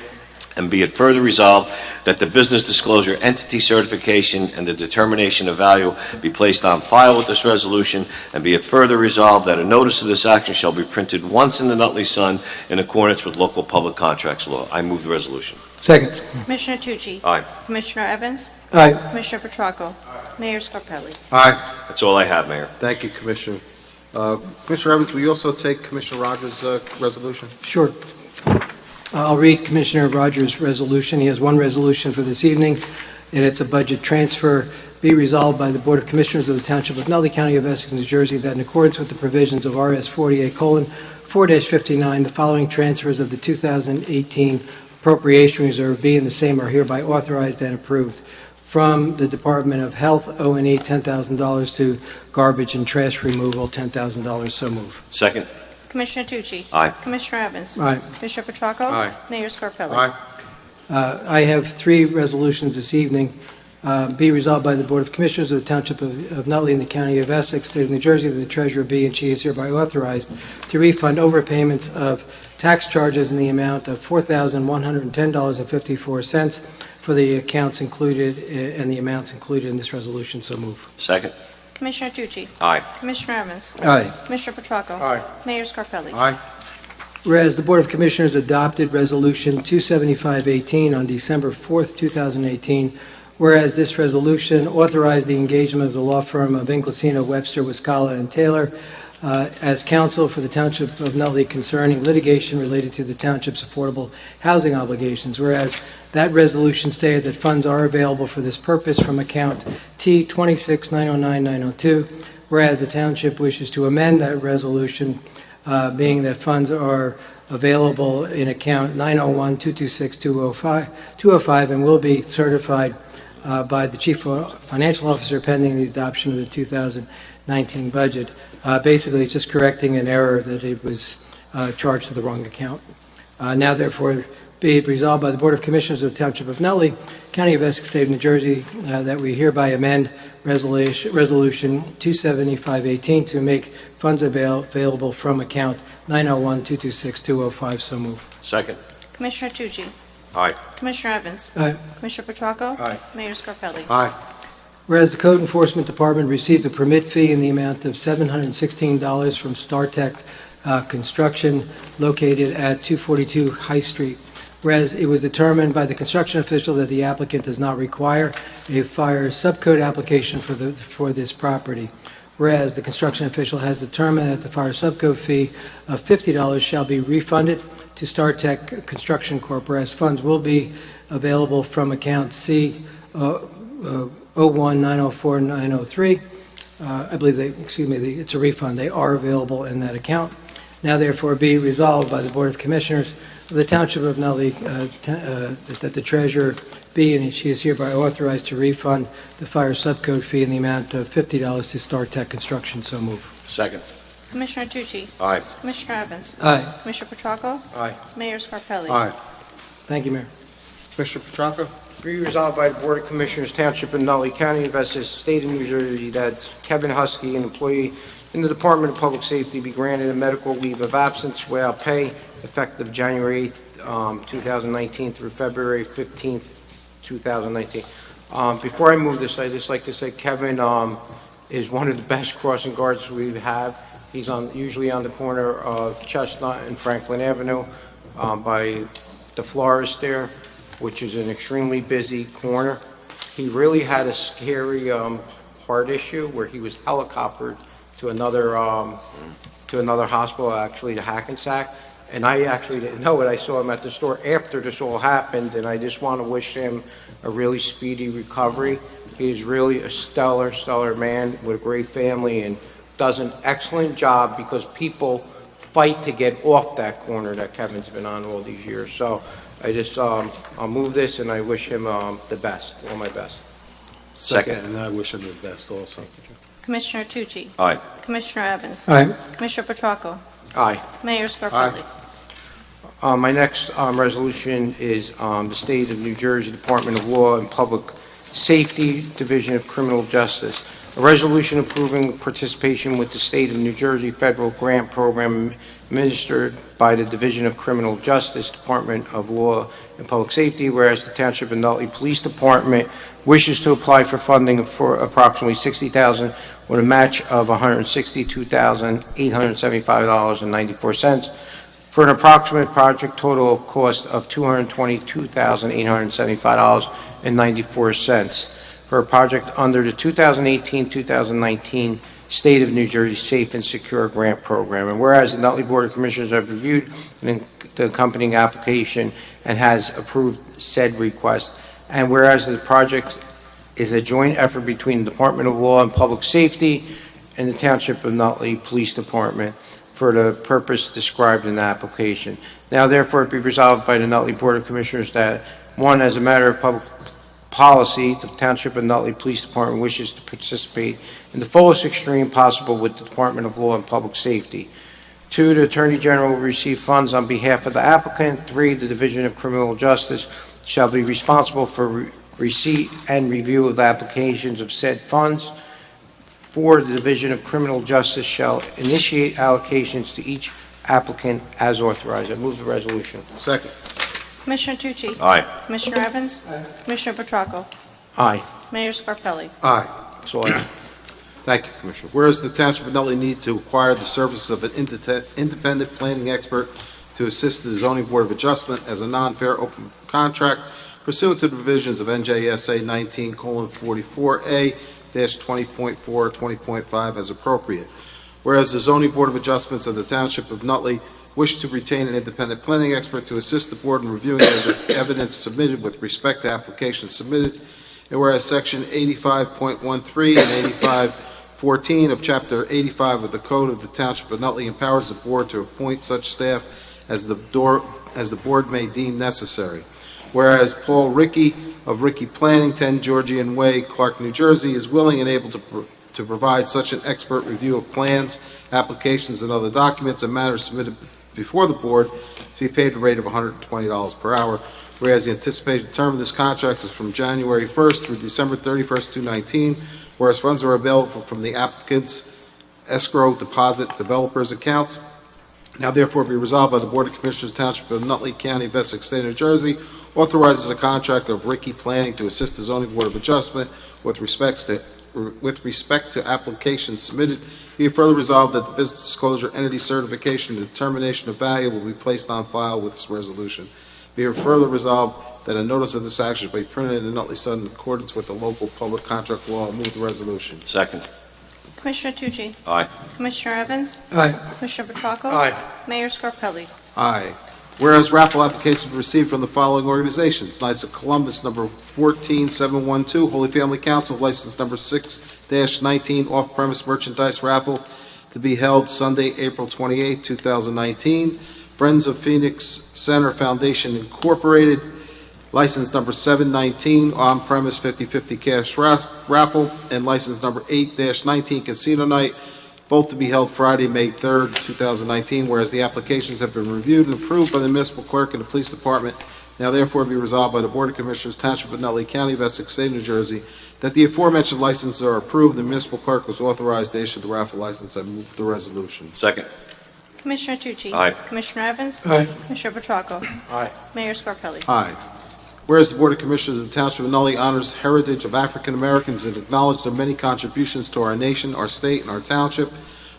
and be it further resolved that the business disclosure entity certification and the determination of value be placed on file with this resolution, and be it further resolved that a notice of this action shall be printed once in the Nutley Sun in accordance with local public contracts law. I move the resolution. Second. Commissioner Tucci? Aye. Commissioner Evans? Aye. Commissioner Petracco? Mayor Scarpelli? Aye. That's all I have, Mayor. Thank you, Commissioner. Commissioner Evans, will you also take Commissioner Rogers' resolution? Sure. I'll read Commissioner Rogers' resolution. He has one resolution for this evening, and it's a budget transfer. Be resolved by the Board of Commissioners of the Township of Nutley, County of Essex, New Jersey, that in accordance with the provisions of RS 48:4-59, the following transfers of the 2018 appropriation reserve be and the same are hereby authorized and approved. From the Department of Health, O&E, $10,000 to garbage and trash removal, $10,000. So move. Second. Commissioner Tucci? Aye. Commissioner Evans? Aye. Commissioner Petracco? Aye. Mayor Scarpelli? Aye. I have three resolutions this evening. Be resolved by the Board of Commissioners of the Township of Nutley in the County of Essex, State of New Jersey, that the Treasurer be and she is hereby authorized to refund overpayments of tax charges in the amount of $4,110.54 for the accounts included and the amounts included in this resolution. So move. Second. Commissioner Tucci? Aye. Commissioner Evans? Aye. Commissioner Petracco? Aye. Mayor Scarpelli? Aye. Whereas the Board of Commissioners adopted Resolution 27518 on December 4th, 2018, whereas this resolution authorized the engagement of the law firm of Inglesino, Webster, Wiscalla, and Taylor as counsel for the Township of Nutley concerning litigation related to the Township's affordable housing obligations, whereas that resolution stated that funds are available for this purpose from account T26909-902, whereas the Township wishes to amend that resolution, being that funds are available in account 901-226-205 and will be certified by the Chief Financial Officer pending the adoption of the 2019 budget. Basically, it's just correcting an error that it was charged to the wrong account. Now, therefore, be it resolved by the Board of Commissioners of the Township of Nutley, County of Essex, State of New Jersey, that we hereby amend Resolution 27518 to make funds available from account 901-226-205. So move. Second. Commissioner Tucci? Aye. Commissioner Evans? Aye. Commissioner Petracco? Aye. Mayor Scarpelli? Aye. Whereas the Code Enforcement Department received a permit fee in the amount of $716 from StarTech Construction located at 242 High Street. Whereas it was determined by the construction official that the applicant does not require a fire subcode application for this property. Whereas the construction official has determined that the fire subcode fee of $50 shall be refunded to StarTech Construction Corp., whereas funds will be available from account C 01904-903. I believe it's a refund. They are available in that account. Now, therefore, be resolved by the Board of Commissioners of the Township of Nutley that the Treasurer be and she is hereby authorized to refund the fire subcode fee in the amount of $50 to StarTech Construction. So move. Second. Commissioner Tucci? Aye. Commissioner Evans? Aye. Commissioner Petracco? Aye. Mayor Scarpelli? Aye. Thank you, Mayor. Commissioner Petracco? Be resolved by the Board of Commissioners, Township of Nutley, County of Essex, State of New Jersey, that Kevin Husky, an employee in the Department of Public Safety, be granted a medical leave of absence without pay effective January 8th, 2019 through February 15th, 2019. Before I move this, I'd just like to say Kevin is one of the best crossing guards we have. He's usually on the corner of Chestnut and Franklin Avenue by the florist there, which is an extremely busy corner. He really had a scary heart issue where he was helicoptered to another hospital, actually to Hackensack. And I actually didn't know it. I saw him at the store after this all happened, and I just want to wish him a really speedy recovery. He is really a stellar, stellar man with a great family and does an excellent job because people fight to get off that corner that Kevin's been on all these years. So I just, I'll move this, and I wish him the best, all my best. Second. And I wish him the best also. Commissioner Tucci? Aye. Commissioner Evans? Aye. Commissioner Petracco? Aye. Mayor Scarpelli? My next resolution is the State of New Jersey Department of Law and Public Safety, Division of Criminal Justice. A resolution approving participation with the State of New Jersey federal grant program administered by the Division of Criminal Justice, Department of Law and Public Safety, whereas the Township of Nutley Police Department wishes to apply for funding for approximately $60,000 with a match of $162,875.94 for an approximate project total cost of $222,875.94 for a project under the 2018-2019 State of New Jersey Safe and Secure Grant Program. And whereas the Nutley Board of Commissioners have reviewed the accompanying application and has approved said request, and whereas the project is a joint effort between the Department of Law and Public Safety and the Township of Nutley Police Department for the purpose described in the application. Now therefore be resolved by the Nutley Board of Commissioners that, one, as a matter of public policy, the Township of Nutley Police Department wishes to participate in the fullest extreme possible with the Department of Law and Public Safety. Two, the Attorney General will receive funds on behalf of the applicant. Three, the Division of Criminal Justice shall be responsible for receipt and review of the applications of said funds. 4, the Division of Criminal Justice shall initiate allocations to each applicant as authorized. I move the resolution. Second. Commissioner Tucci? Aye. Commissioner Evans? Commissioner Petracco? Aye. Mayor Scarpelli? Aye. That's all I have. Thank you, Commissioner. Whereas the Township of Nutley need to acquire the services of an independent planning expert to assist the Zoning Board of Adjustment as a non-fair open contract pursuant to the provisions of NJSA 19:44A-20.4, 20.5 as appropriate. Whereas the Zoning Board of Adjustments of the Township of Nutley wish to retain an independent planning expert to assist the board in reviewing the evidence submitted with respect to applications submitted, and whereas Section 85.13 and 85.14 of Chapter 85 of the Code of the Township of Nutley empowers the board to appoint such staff as the board may deem necessary. Whereas Paul Rickey of Rickey Planning, 10 Georgian Way, Clark, New Jersey, is willing and able to provide such an expert review of plans, applications, and other documents and matters submitted before the board to be paid a rate of $120 per hour, whereas the anticipated term of this contract is from January 1st through December 31st, 2019, whereas funds are available from the applicant's escrow deposit developers accounts. Now therefore be resolved by the Board of Commissioners, Township of Nutley County, of Essex State, New Jersey, authorizes a contract of Rickey Planning to assist the Zoning Board of Adjustment with respect to applications submitted. Be it further resolved that the business disclosure entity certification and determination of value will be placed on file with this resolution. Be it further resolved that a notice of this action will be printed in the Nutley Sun in accordance with the local public contract law. I'll move the resolution. Second. Commissioner Tucci? Aye. Commissioner Evans? Aye. Commissioner Petracco? Aye. Mayor Scarpelli? Aye. Whereas raffle applications were received from the following organizations: Knights of Columbus, number 14712, Holy Family Council, license number 6-19, off-premise merchandise raffle to be held Sunday, April 28, 2019. Friends of Phoenix Center Foundation Incorporated, license number 719, on-premise 50/50 cash raffle, and license number 8-19, Casino Night, both to be held Friday, May 3rd, 2019, whereas the applications have been reviewed and approved by the municipal clerk and the police department. Now therefore be resolved by the Board of Commissioners, Township of Nutley County, of Essex State, New Jersey, that the aforementioned licenses are approved. The municipal clerk was authorized to issue the raffle license. I move the resolution. Second. Commissioner Tucci? Aye. Commissioner Evans? Aye. Commissioner Petracco? Aye. Mayor Scarpelli? Aye. Whereas the Board of Commissioners of the Township of Nutley honors heritage of African Americans and acknowledges their many contributions to our nation, our state, and our township.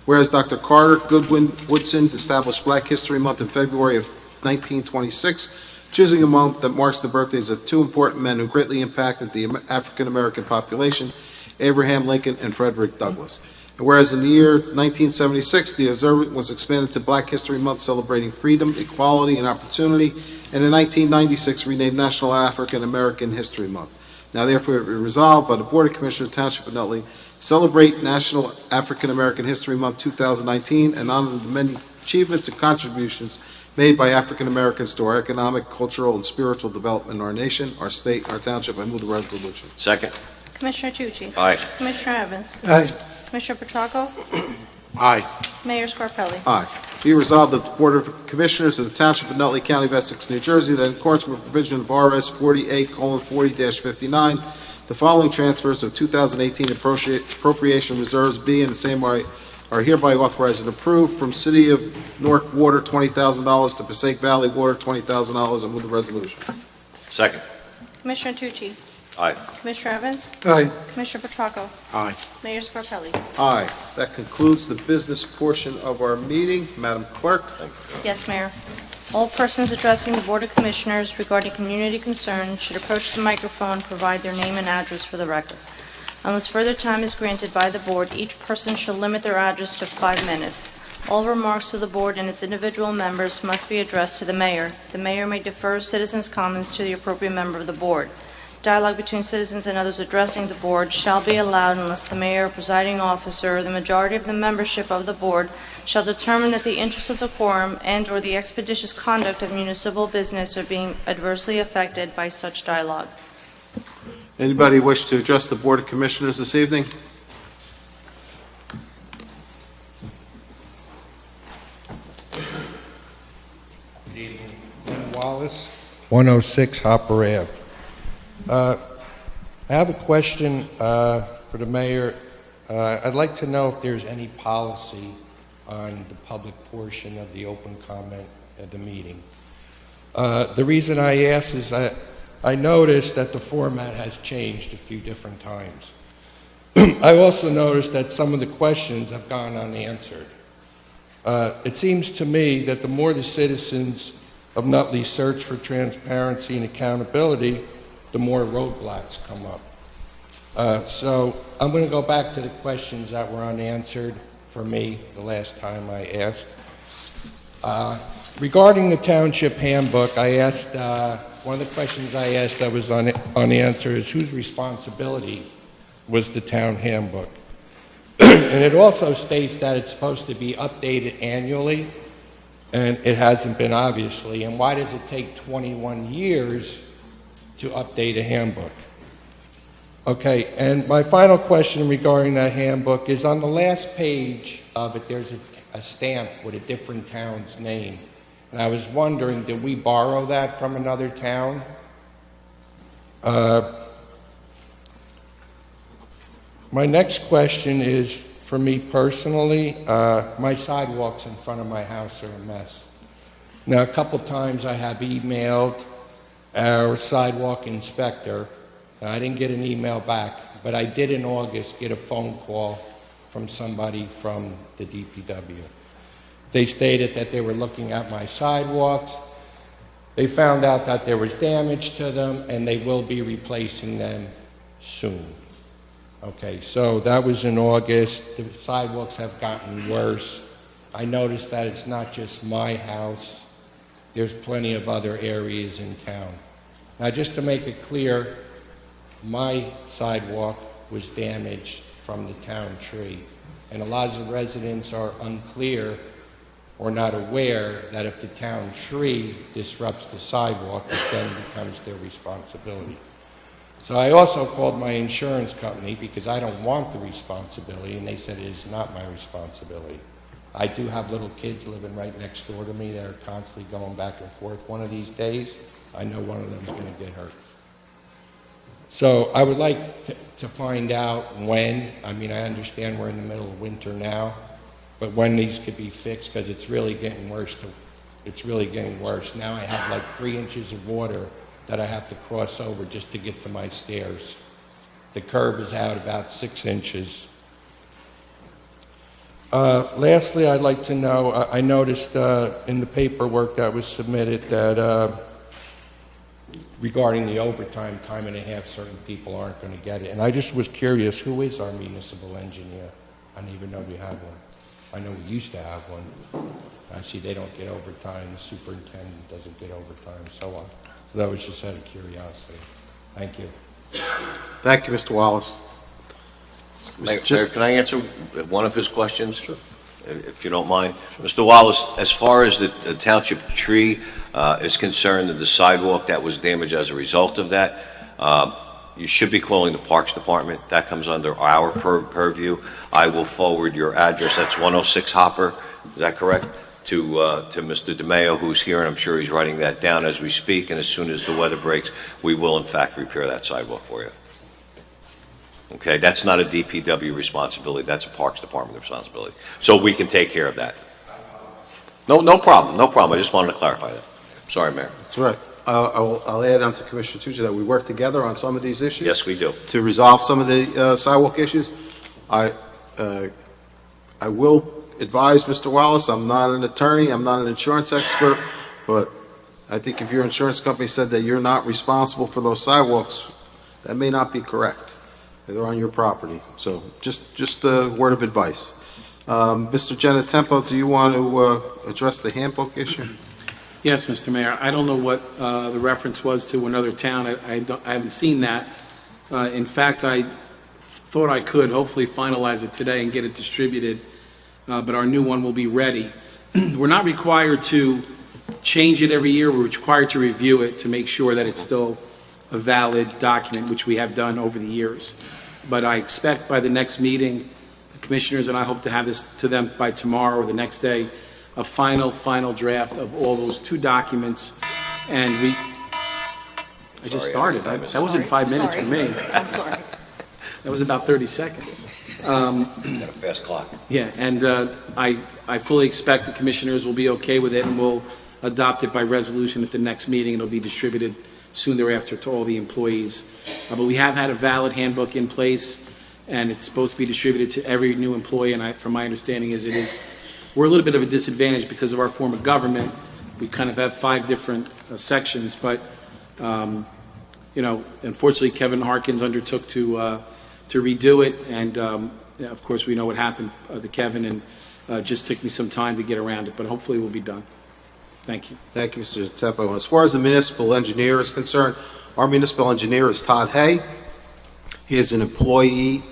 Whereas Dr. Carter Goodwin Woodson established Black History Month in February of 1926, choosing a month that marks the birthdays of two important men who greatly impacted the African American population, Abraham Lincoln and Frederick Douglass. And whereas in the year 1976, the observance was expanded to Black History Month celebrating freedom, equality, and opportunity, and in 1996 renamed National African American History Month. Now therefore be resolved by the Board of Commissioners, Township of Nutley, celebrate National African American History Month 2019 and honor the many achievements and contributions made by African Americans to our economic, cultural, and spiritual development in our nation, our state, and our township. I move the resolution. Second. Commissioner Tucci? Aye. Commissioner Evans? Aye. Commissioner Petracco? Aye. Mayor Scarpelli? Aye. Be resolved that the Board of Commissioners of the Township of Nutley, County of Essex, New Jersey, that in accordance with provision of RS 40A:40-59, the following transfers of 2018 appropriation reserves be and the same are hereby authorized and approved from City of Newark Water, $20,000, to Passaic Valley Water, $20,000. I move the resolution. Second. Commissioner Tucci? Aye. Commissioner Evans? Aye. Commissioner Petracco? Aye. Mayor Scarpelli? Aye. That concludes the business portion of our meeting. Madam Clerk? Yes, Mayor. All persons addressing the Board of Commissioners regarding community concerns should approach the microphone and provide their name and address for the record. Unless further time is granted by the Board, each person shall limit their address to 5 minutes. All remarks to the Board and its individual members must be addressed to the Mayor. The Mayor may defer citizens' comments to the appropriate member of the Board. Dialogue between citizens and others addressing the Board shall be allowed unless the Mayor or presiding officer or the majority of the membership of the Board shall determine that the interests of decorum and/or the expeditious conduct of municipal business are being adversely affected by such dialogue. Anybody wish to address the Board of Commissioners this evening? Good evening. Glenn Wallace, 106 Hopper Ave. I have a question for the mayor. I'd like to know if there's any policy on the public portion of the open comment at the meeting. The reason I ask is I noticed that the format has changed a few different times. I also noticed that some of the questions have gone unanswered. It seems to me that the more the citizens of Nutley search for transparency and accountability, the more roadblocks come up. So I'm going to go back to the questions that were unanswered for me the last time I asked. Regarding the township handbook, I asked, one of the questions I asked that was unanswered is whose responsibility was the town handbook? And it also states that it's supposed to be updated annually, and it hasn't been, obviously. And why does it take 21 years to update a handbook? Okay, and my final question regarding that handbook is on the last page of it, there's a stamp with a different town's name. And I was wondering, did we borrow that from another town? My next question is for me personally. My sidewalks in front of my house are a mess. Now, a couple times I have emailed our sidewalk inspector, and I didn't get an email back, but I did in August get a phone call from somebody from the DPW. They stated that they were looking at my sidewalks. They found out that there was damage to them, and they will be replacing them soon. Okay, so that was in August. The sidewalks have gotten worse. I noticed that it's not just my house. There's plenty of other areas in town. Now, just to make it clear, my sidewalk was damaged from the town tree, and a lot of the residents are unclear or not aware that if the town tree disrupts the sidewalk, it then becomes their responsibility. So I also called my insurance company because I don't want the responsibility, and they said it is not my responsibility. I do have little kids living right next door to me that are constantly going back and forth. One of these days, I know one of them is going to get hurt. So I would like to find out when. I mean, I understand we're in the middle of winter now, but when these could be fixed, because it's really getting worse. It's really getting worse. Now I have like 3 inches of water that I have to cross over just to get to my stairs. The curb is out about 6 inches. Lastly, I'd like to know, I noticed in the paperwork that was submitted that regarding the overtime, time and a half, certain people aren't going to get it. And I just was curious, who is our municipal engineer? I didn't even know we had one. I know we used to have one. I see they don't get overtime, the superintendent doesn't get overtime, so on. So that was just out of curiosity. Thank you. Thank you, Mr. Wallace. Mayor, can I answer one of his questions? Sure. If you don't mind. Mr. Wallace, as far as the township tree is concerned, and the sidewalk that was damaged as a result of that, you should be calling the Parks Department. That comes under our purview. I will forward your address. That's 106 Hopper. Is that correct? To Mr. DeMeo, who's here, and I'm sure he's writing that down as we speak. And as soon as the weather breaks, we will, in fact, repair that sidewalk for you. Okay, that's not a DPW responsibility. That's a Parks Department responsibility. So we can take care of that. No problem. No problem. I just wanted to clarify that. Sorry, Mayor. That's right. I'll add on to Commissioner Tucci that we work together on some of these issues. Yes, we do. To resolve some of the sidewalk issues. I will advise Mr. Wallace, I'm not an attorney, I'm not an insurance expert, but I think if your insurance company said that you're not responsible for those sidewalks, that may not be correct. They're on your property. So just a word of advice. Mr. Genetempo, do you want to address the handbook issue? Yes, Mr. Mayor. I don't know what the reference was to another town. I haven't seen that. In fact, I thought I could hopefully finalize it today and get it distributed, but our new one will be ready. We're not required to change it every year. We're required to review it to make sure that it's still a valid document, which we have done over the years. But I expect by the next meeting, the commissioners and I hope to have this to them by tomorrow or the next day, a final draft of all those two documents. And I just started. That wasn't 5 minutes for me. I'm sorry. That was about 30 seconds. Got a fast clock. Yeah, and I fully expect the commissioners will be okay with it, and we'll adopt it by resolution at the next meeting. It'll be distributed soon thereafter to all the employees. But we have had a valid handbook in place, and it's supposed to be distributed to every new employee, and from my understanding is it is. We're a little bit of a disadvantage because of our form of government. We kind of have 5 different sections, but, unfortunately Kevin Harkins undertook to redo it, and of course we know what happened to Kevin, and just took me some time to get around it, but hopefully we'll be done. Thank you. Thank you, Mr. Genetempo. As far as the municipal engineer is concerned, our municipal engineer is Todd Hay. He is an employee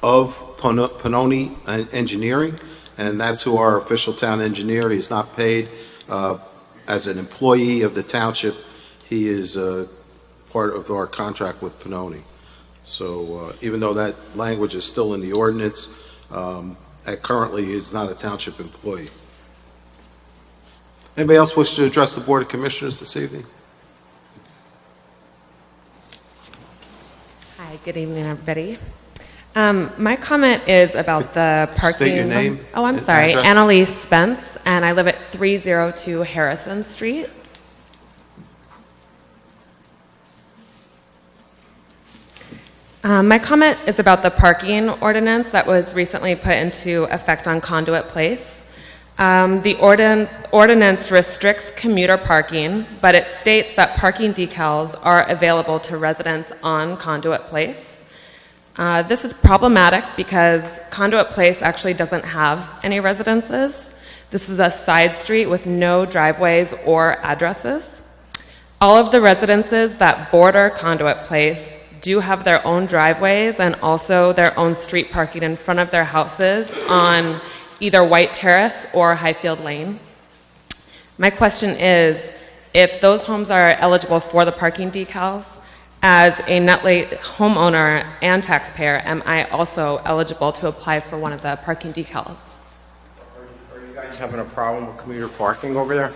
of Pannoni Engineering, and that's who our official town engineer. He's not paid as an employee of the township. He is part of our contract with Pannoni. So even though that language is still in the ordinance, currently he is not a township employee. Anybody else wish to address the Board of Commissioners this evening? Hi, good evening, everybody. My comment is about the parking. State your name. Oh, I'm and sorry. address. Annalise Spence, and I live at 302 Harrison Street. My comment is about the parking ordinance that was recently put into effect on Conduit Place. The ordinance restricts commuter parking, but it states that parking decals are available to residents on Conduit Place. This is problematic because Conduit Place actually doesn't have any residences. This is a side street with no driveways or addresses. All of the residences that border Conduit Place do have their own driveways and also their own street parking in front of their houses on either White Terrace or Highfield Lane. My question is, if those homes are eligible for the parking decals, as a Nutley homeowner and taxpayer, am I also eligible to apply for one of the parking decals? Are you guys having a problem with commuter parking over there?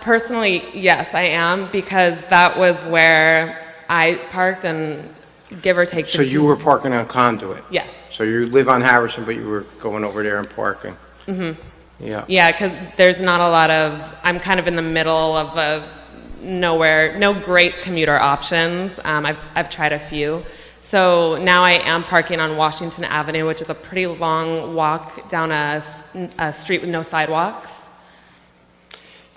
Personally, yes, I am, because that was where I parked, and give or take. So you were parking on Conduit? Yes. So you live on Harrison, but you were going over there and parking? Mm-hmm. Yeah. Yeah, because there's not a lot of, I'm kind of in the middle of nowhere, no great commuter options. I've tried a few. So now I am parking on Washington Avenue, which is a pretty long walk down a street with no sidewalks.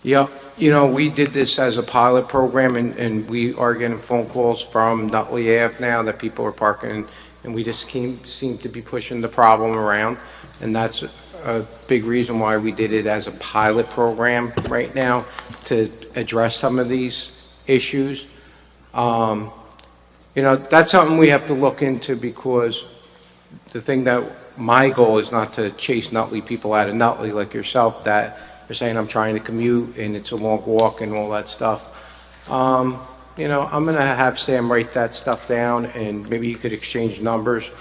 Yeah, you know, we did this as a pilot program, and we are getting phone calls from Nutley Ave now that people are parking, and we just seem to be pushing the problem around, and that's a big reason why we did it as a pilot program right now, to address some of these issues. You know, that's something we have to look into, because the thing that my goal is not to chase Nutley people out of Nutley like yourself, that you're saying I'm trying to commute and it's a long walk and all that stuff. You know, I'm going to have Sam write that stuff down, and maybe you could exchange numbers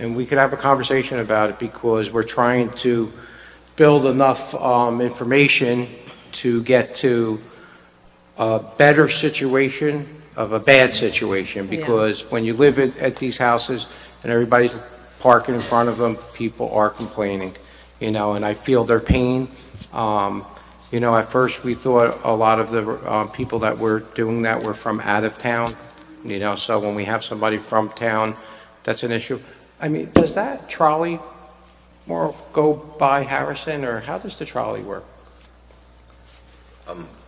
and we could have a conversation about it, because we're trying to build enough information to get to a better situation of a bad situation, because when you live at these houses and everybody's parking in front of them, people are complaining, you know, and I feel their pain. You know, at first we thought a lot of the people that were doing that were from out of town, you know, so when we have somebody from town, that's an issue. I mean, does that trolley more go by Harrison, or how does the trolley work?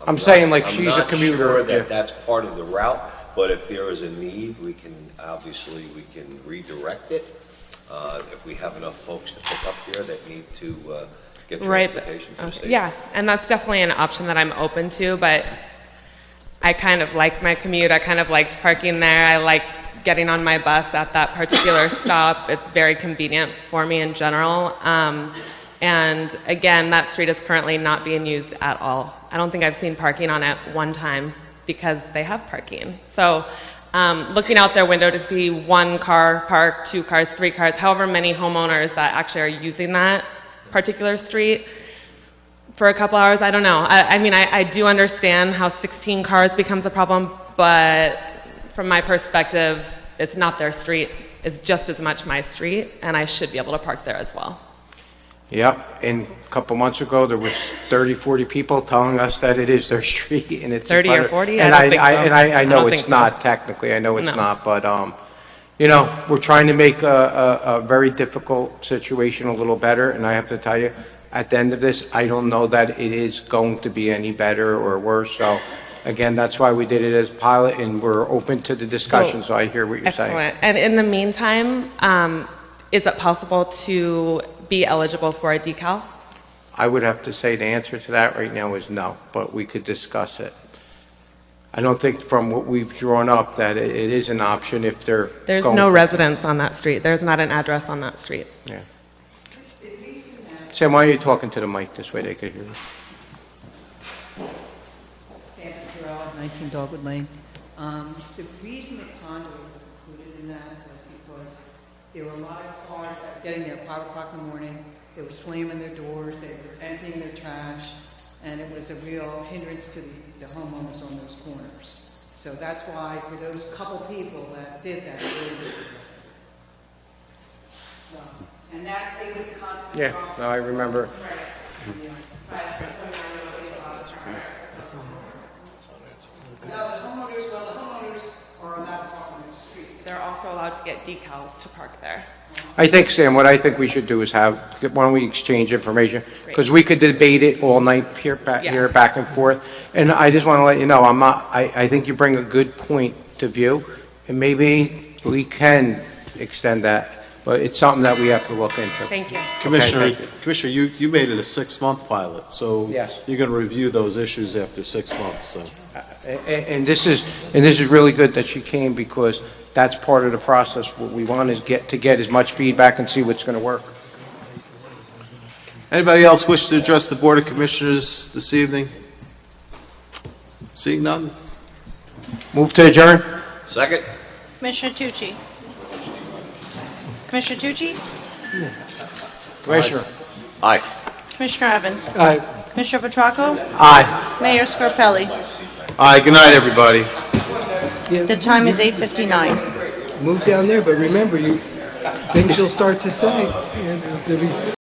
I'm saying, like, she's a commuter. I'm not sure Yeah. that that's part of the route, but if there is a need, we can redirect it. If we have enough folks to pick up here that need to get transportation to the station. Yeah, and that's definitely an option that I'm open to, but I kind of like my commute. I kind of liked parking there. I like getting on my bus at that particular stop. It's very convenient for me in general. And again, that street is currently not being used at all. I don't think I've seen parking on it one time, because they have parking. So looking out their window to see one car parked, 2 cars, 3 cars, however many homeowners that actually are using that particular street for a couple hours, I don't know. I mean, I do understand how 16 cars becomes a problem, but from my perspective, it's not their street. It's just as much my street, and I should be able to park there as well. Yeah, and a couple months ago, there was 30, 40 people telling us that it is their street, and it's 30 or 40? And I don't think so. And I know don't it's think not so. technically. I know it's No. not, but you know, we're trying to make a very difficult situation a little better. And I have to tell you, at the end of this, I don't know that it is going to be any better or worse. So, again, that's why we did it as pilot, and we're open to the discussion. So I hear what you're saying. Excellent. And in the meantime, is it possible to be eligible for a decal? I would have to say the answer to that right now is no, but we could discuss it. I don't think from what we've drawn up that it is an option if they're There's going no for- residence on that street. There's not an address on that street. Yeah. Sam, why are you talking to the mic? This way they could hear you. Sandra Terrell, 19 Dogwood Lane. The reason the conduit was included in that was because there were a lot of cars that were getting there at 5 o'clock in the morning. They were slamming their doors, they were emptying their trash, and it was a real hindrance to the homeowners on those corners. So that's why, for those couple people that did that, they were arrested. So, and that, it was a constant Yeah, problem. no, I remember. No, the homeowners are allowed to park on the street. They're also allowed to get decals to park there. I think, Sam, what I think we should do is why don't we exchange information? Because we could debate it all night here, back and forth. And I just want to let you know, I think you bring a good point to view, and maybe we can extend that, but it's something that we have to look into. Thank you. Commissioner, thank you. Commissioner, you made it a 6-month pilot, so Yes. you're going to review those issues after 6 months, so. And this is really good that she came, because that's part of the process. What we want is get as much feedback and see what's going to work. Anybody else wish to address the Board of Commissioners this evening? Seeing none? Move to adjourn? Second? Commissioner Tucci? Commissioner Tucci? Commissioner? Aye. Commissioner Evans? Aye. Commissioner Petracco? Aye. Mayor Scarpelli? Aye, good night, everybody. The time is 8:59. Move down there, but remember, things you'll start to say. There'll be